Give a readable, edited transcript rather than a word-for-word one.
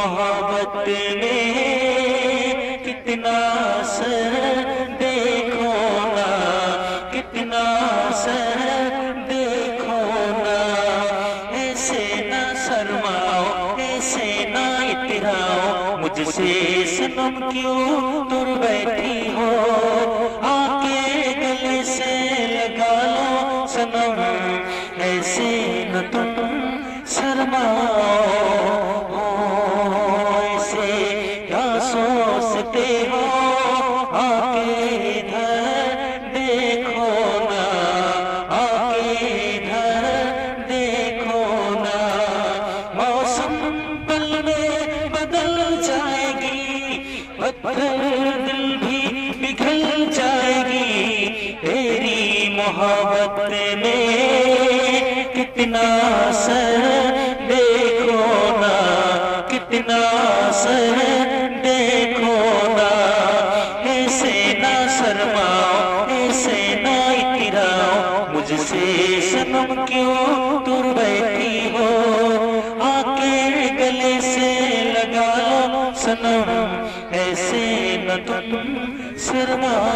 मोहब्बत में कितना असर देखो ना, कितना असर देखो ना। ऐसे ना शर्माओ, ऐसे ना इतराओ, मुझसे सनम क्यों दूर बैठी हो। आके गले से लगा लो सनम, ऐसे न तुम शर्माओ। ऐसे क्या सोचते हो, आके इधर देखो ना, आके इधर देखो ना। मौसम पल में बदल जाएगी, पत्थर दिल भी पिघल जाएगी। तेरी मोहब्बत में कितना असर देखो ना, कितना असर देखो ना। ऐसे ना शर्माओ, ऐसे ना इतराओ, मुझसे सनम क्यों दूर बैठी हो। आके गले से लगा लो सनम, ऐसे न तुम शर्माओ।